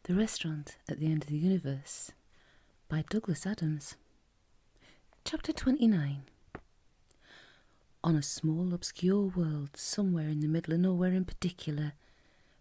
The Restaurant at the End of the Universe by Douglas Adams. Chapter 29. On a small obscure world somewhere in the middle of nowhere in particular,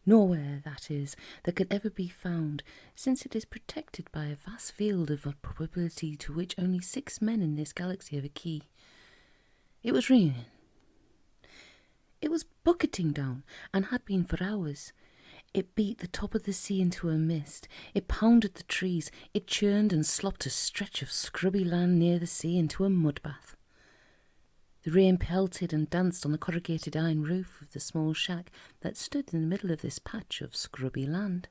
nowhere, that is, that could ever be found, since it is protected by a vast field of probability to which only 6 men in this galaxy have a key. It was raining. It was bucketing down, and had been for hours. It beat the top of the sea into a mist. It pounded the trees. It churned and slopped a stretch of scrubby land near the sea into a mud bath. The rain pelted and danced on the corrugated iron roof of the small shack that stood in the middle of this patch of scrubby land.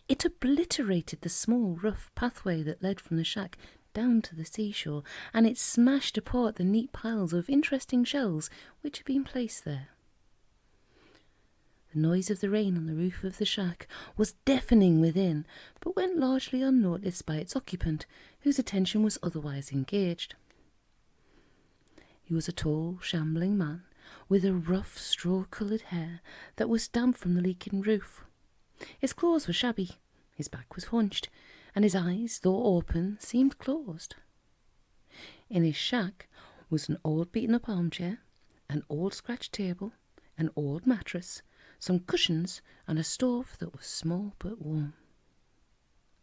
It obliterated the small rough pathway that led from the shack down to the seashore, and it smashed apart the neat piles of interesting shells which had been placed there. The noise of the rain on the roof of the shack was deafening within, but went largely unnoticed by its occupant, whose attention was otherwise engaged. He was a tall, shambling man, with a rough, straw-coloured hair that was damp from the leaking roof. His clothes were shabby, his back was hunched, and his eyes, though open, seemed closed. In his shack was an old beaten-up armchair, an old scratch table, an old mattress, some cushions, and a stove that was small but warm.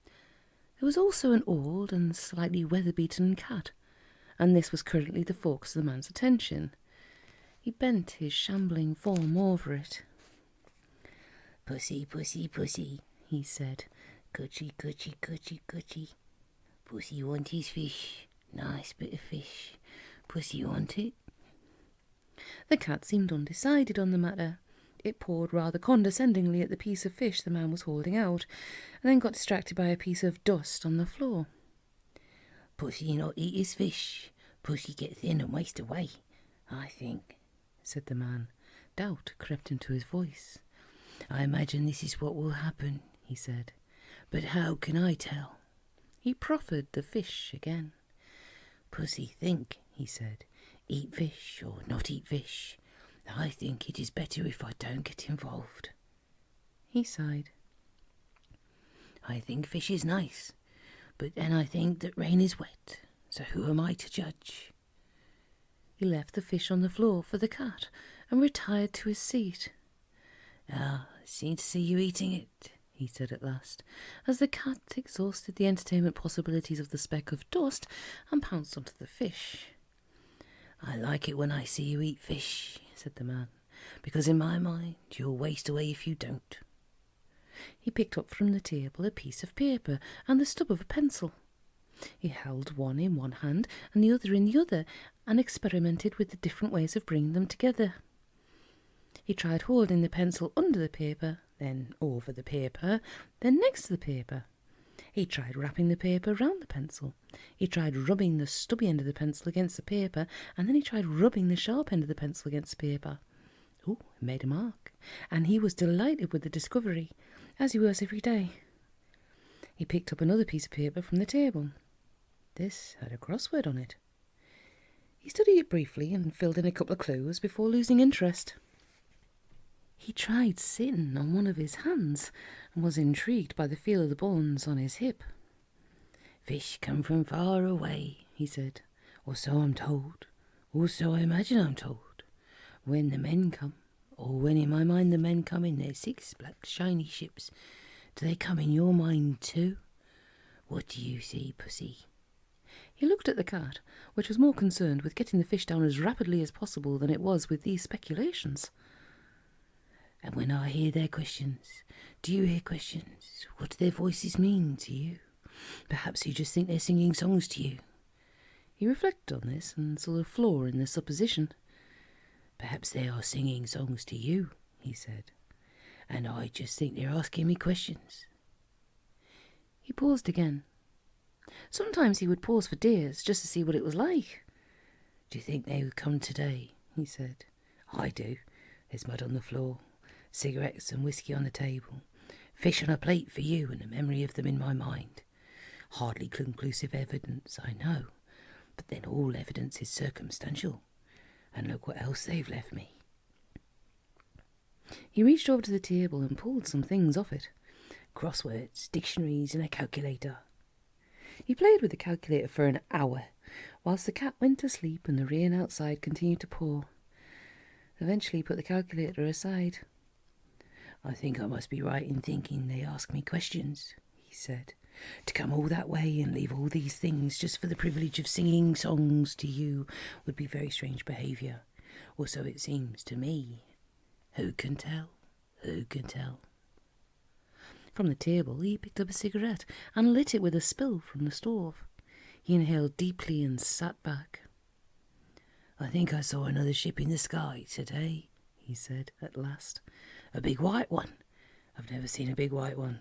There was also an old and slightly weather-beaten cat, and this was currently the focus of the man's attention. He bent his shambling form over it. "Pussy, pussy, pussy," he said. "Cutchy, cutchy, cutchy, cutchy. Pussy want his fish. Nice bit of fish. Pussy want it." The cat seemed undecided on the matter. It pawed rather condescendingly at the piece of fish the man was holding out, and then got distracted by a piece of dust on the floor. "Pussy not eat his fish. Pussy get thin and waste away, I think," said the man. Doubt crept into his voice. "I imagine this is what will happen," he said. "But how can I tell?" He proffered the fish again. "Pussy think," he said, "eat fish or not eat fish. I think it is better if I don't get involved." He sighed. "I think fish is nice, but then I think that rain is wet, so who am I to judge?" He left the fish on the floor for the cat and retired to his seat. "Ah, seem to see you eating it," he said at last, as the cat exhausted the entertainment possibilities of the speck of dust and pounced onto the fish. "I like it when I see you eat fish," said the man, "because in my mind you'll waste away if you don't." He picked up from the table a piece of paper and the stub of a pencil. He held one in one hand and the other in the other, and experimented with the different ways of bringing them together. He tried holding the pencil under the paper, then over the paper, then next to the paper. He tried wrapping the paper round the pencil. He tried rubbing the stubby end of the pencil against the paper, and then he tried rubbing the sharp end of the pencil against the paper. Oh, it made a mark, and he was delighted with the discovery, as he was every day. He picked up another piece of paper from the table. This had a crossword on it. He studied it briefly and filled in a couple of clues before losing interest. He tried sitting on one of his hands and was intrigued by the feel of the bones on his hip. "Fish come from far away," he said, "or so I'm told, or so I imagine I'm told. When the men come, or when in my mind the men come in their 6 black shiny ships, do they come in your mind too? What do you see, pussy?" He looked at the cat, which was more concerned with getting the fish down as rapidly as possible than it was with these speculations. "And when I hear their questions, do you hear questions? What do their voices mean to you? Perhaps you just think they're singing songs to you." He reflected on this and saw a flaw in the supposition. "Perhaps they are singing songs to you," he said, "and I just think they're asking me questions." He paused again. Sometimes he would pause for days just to see what it was like. "Do you think they would come today?" he said. "I do. There's mud on the floor, cigarettes and whiskey on the table, fish on a plate for you and the memory of them in my mind. Hardly conclusive evidence, I know, but then all evidence is circumstantial. And look what else they've left me." He reached over to the table and pulled some things off it. crosswords, dictionaries and a calculator. He played with the calculator for an hour, whilst the cat went to sleep and the rain outside continued to pour. Eventually he put the calculator aside. I think I must be right in thinking they ask me questions, he said. To come all that way and leave all these things just for the privilege of singing songs to you would be very strange behaviour, or so it seems to me. Who can tell? Who can tell? From the table he picked up a cigarette and lit it with a spill from the stove. He inhaled deeply and sat back. I think I saw another ship in the sky today, he said at last. A big white one. I've never seen a big white one.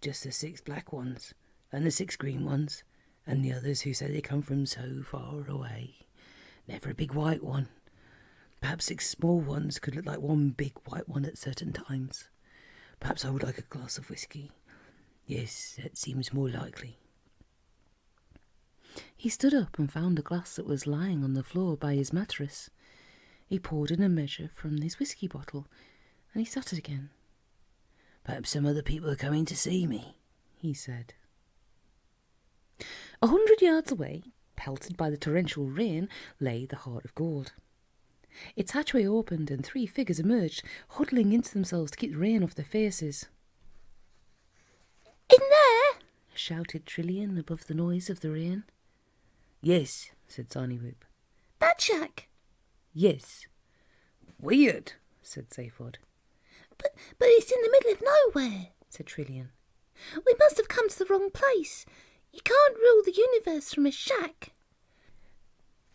Just the 6 black ones, and the 6 green ones, and the others who say they come from so far away. Never a big white one. Perhaps 6 small ones could look like one big white one at certain times. Perhaps I would like a glass of whiskey. Yes, that seems more likely. He stood up and found a glass that was lying on the floor by his mattress. He poured in a measure from his whiskey bottle, and he sat it again. Perhaps some other people are coming to see me, he said. 100 yards away, pelted by the torrential rain, lay the Heart of Gold. Its hatchway opened and 3 figures emerged, huddling into themselves to keep the rain off their faces. In there? Shouted Trillian above the noise of the rain. Yes, said Zarnywhoop. That shack? Yes. Weird, said Zaphod. But it's in the middle of nowhere, said Trillian. We must have come to the wrong place. You can't rule the universe from a shack.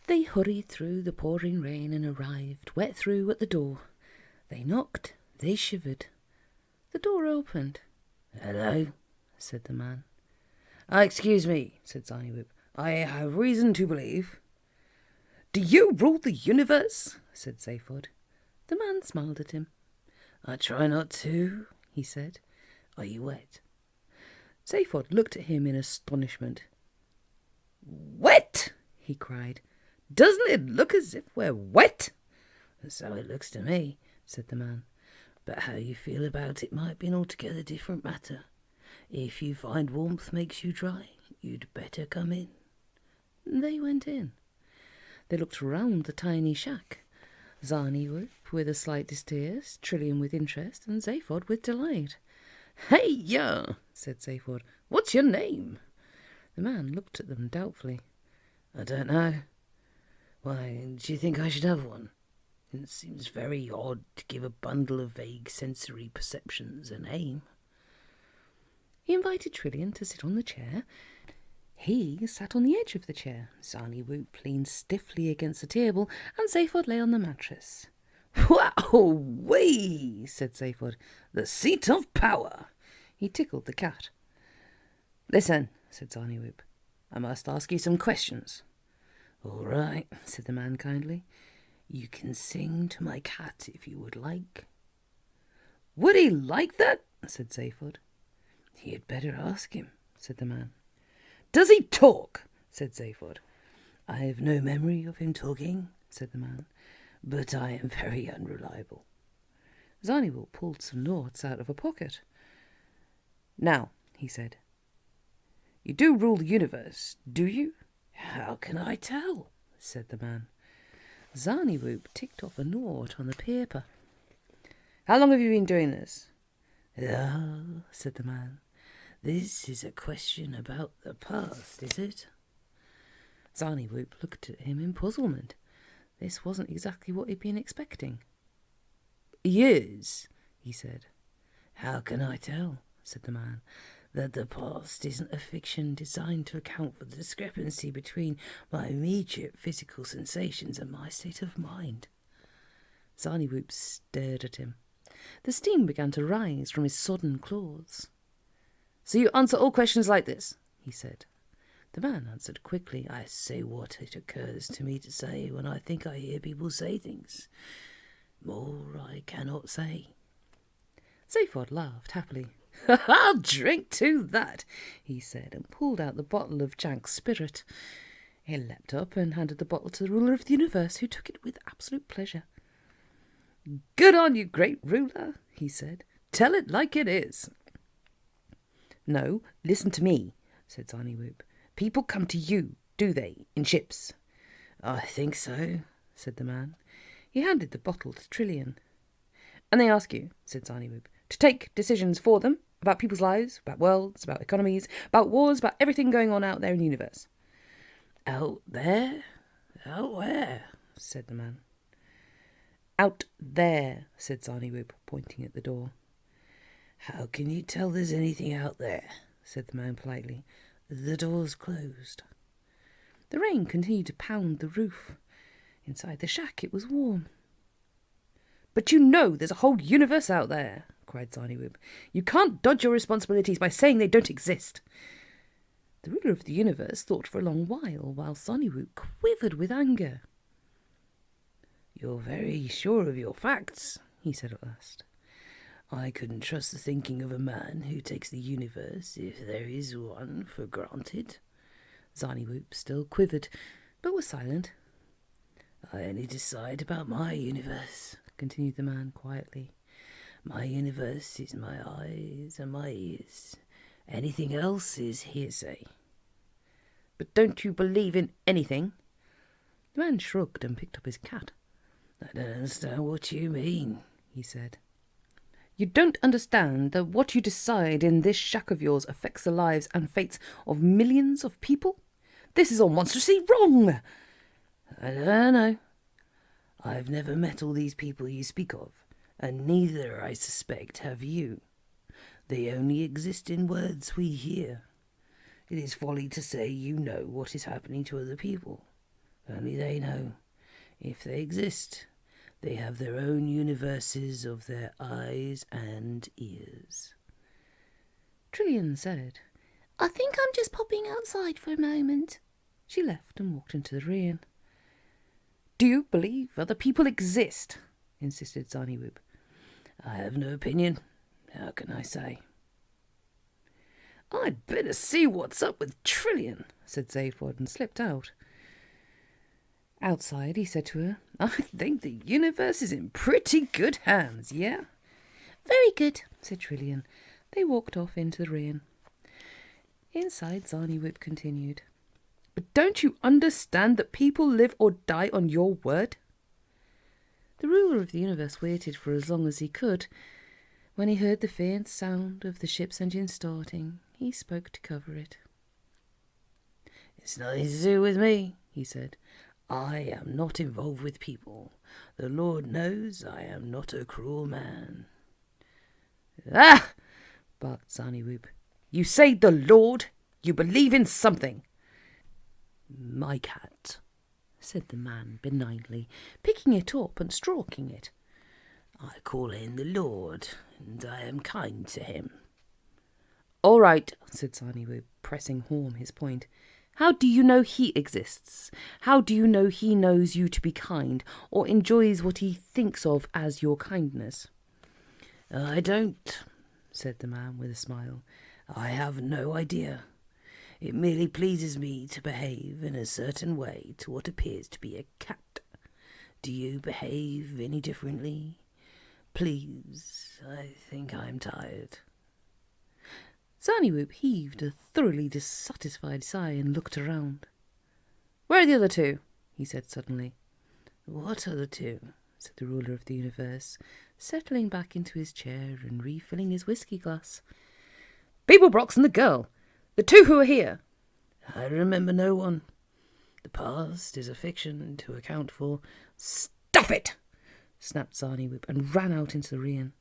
They hurried through the pouring rain and arrived, wet through, at the door. They knocked, they shivered. The door opened. Hello, said the man. Excuse me, said Zarnywhoop. I have reason to believe. Do you rule the universe? Said Zaphod. The man smiled at him. I try not to, he said. Are you wet? Zaphod looked at him in astonishment. Wet? He cried. Doesn't it look as if we're wet? So it looks to me, said the man. But how you feel about it might be an altogether different matter. If you find warmth makes you dry, you'd better come in. They went in. They looked round the tiny shack. Zarnywhoop with a slight distaste, Trillian with interest, and Zaphod with delight. Hey-ya, said Zaphod. What's your name? The man looked at them doubtfully. I don't know. Why, do you think I should have one? It seems very odd to give a bundle of vague sensory perceptions a name. He invited Trillian to sit on the chair. He sat on the edge of the chair. Zarnywhoop leaned stiffly against the table, and Zaphod lay on the mattress. Wow-wee, said Zaphod. The seat of power. He tickled the cat. Listen, said Zarnywhoop. I must ask you some questions. All right, said the man kindly. You can sing to my cat if you would like. Would he like that? Said Zaphod. You'd better ask him, said the man. Does he talk? Said Zaphod. I have no memory of him talking, said the man, but I am very unreliable. Zarnywhoop pulled some notes out of a pocket. Now, he said, you do rule the universe, do you? How can I tell? Said the man. Zarnywhoop ticked off a note on the paper. How long have you been doing this? Oh, said the man. This is a question about the past, is it? Zarnywhoop looked at him in puzzlement. This wasn't exactly what he'd been expecting. Years, he said. How can I tell, said the man, that the past isn't a fiction designed to account for the discrepancy between my immediate physical sensations and my state of mind? Zarnywhoop stared at him. The steam began to rise from his sodden clothes. So you answer all questions like this, he said. The man answered quickly. I say what it occurs to me to say when I think I hear people say things. More I cannot say. Zaphod laughed happily. I'll drink to that, he said, and pulled out the bottle of Jank's spirit. He leapt up and handed the bottle to the ruler of the universe, who took it with absolute pleasure. Good on you, great ruler, he said. Tell it like it is. No, listen to me, said Zarniwoop. People come to you, do they, in ships? I think so, said the man. He handed the bottle to Trillian. And they ask you, said Zarniwoop, to take decisions for them about people's lives, about worlds, about economies, about wars, about everything going on out there in the universe. Out there? Out where? Said the man. Out there, said Zarniwoop, pointing at the door. How can you tell there's anything out there? Said the man politely. The door's closed. The rain continued to pound the roof. Inside the shack it was warm. But you know there's a whole universe out there, cried Zarniwoop. You can't dodge your responsibilities by saying they don't exist. The ruler of the universe thought for a long while Zarniwoop quivered with anger. You're very sure of your facts, he said at last. I couldn't trust the thinking of a man who takes the universe, if there is one, for granted. Zarniwoop still quivered, but was silent. I only decide about my universe, continued the man quietly. My universe is my eyes and my ears. Anything else is hearsay. But don't you believe in anything? The man shrugged and picked up his cat. I don't understand what you mean, he said. You don't understand that what you decide in this shack of yours affects the lives and fates of millions of people? This is all monstrously wrong. I don't know. I've never met all these people you speak of, and neither, I suspect, have you. They only exist in words we hear. It is folly to say you know what is happening to other people. Only they know. If they exist, they have their own universes of their eyes and ears. Trillian said, I think I'm just popping outside for a moment. She left and walked into the rear. Do you believe other people exist? Insisted Zarniwoop. I have no opinion. How can I say? I'd better see what's up with Trillian, said Zaphod, and slipped out. Outside, he said to her, I think the universe is in pretty good hands, yeah? Very good, said Trillian. They walked off into the rear. Inside, Zarniwoop continued. But don't you understand that people live or die on your word? The ruler of the universe waited for as long as he could. When he heard the faint sound of the ship's engine starting, he spoke to cover it. It's nothing to do with me, he said. I am not involved with people. The Lord knows I am not a cruel man. Ah! Barked Zarniwoop. You say the Lord? You believe in something. My cat, said the man benignly, picking it up and stroking it. I call him the Lord, and I am kind to him. All right, said Zarniwoop, pressing home his point. How do you know he exists? How do you know he knows you to be kind, or enjoys what he thinks of as your kindness? I don't, said the man with a smile. I have no idea. It merely pleases me to behave in a certain way to what appears to be a cat. Do you behave any differently? Please, I think I'm tired. Zarniwoop heaved a thoroughly dissatisfied sigh and looked around. Where are the other two? He said suddenly. What other two? Said the ruler of the universe, settling back into his chair and refilling his whiskey glass. Beeblebrox and the girl. The two who are here. I remember no one. The past is a fiction to account for. Stop it! Snapped Zarniwoop and ran out into the rear.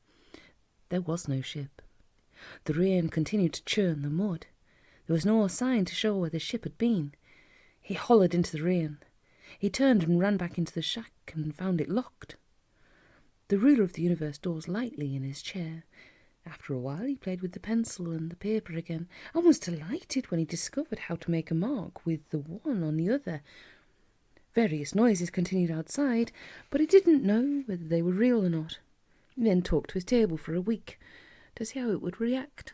There was no ship. The rear continued to churn the mud. There was no sign to show where the ship had been. He hollered into the rear. He turned and ran back into the shack and found it locked. The ruler of the universe dozed lightly in his chair. After a while he played with the pencil and the paper again, and was delighted when he discovered how to make a mark with the one on the other. Various noises continued outside, but he didn't know whether they were real or not. He then talked to his table for a week to see how it would react.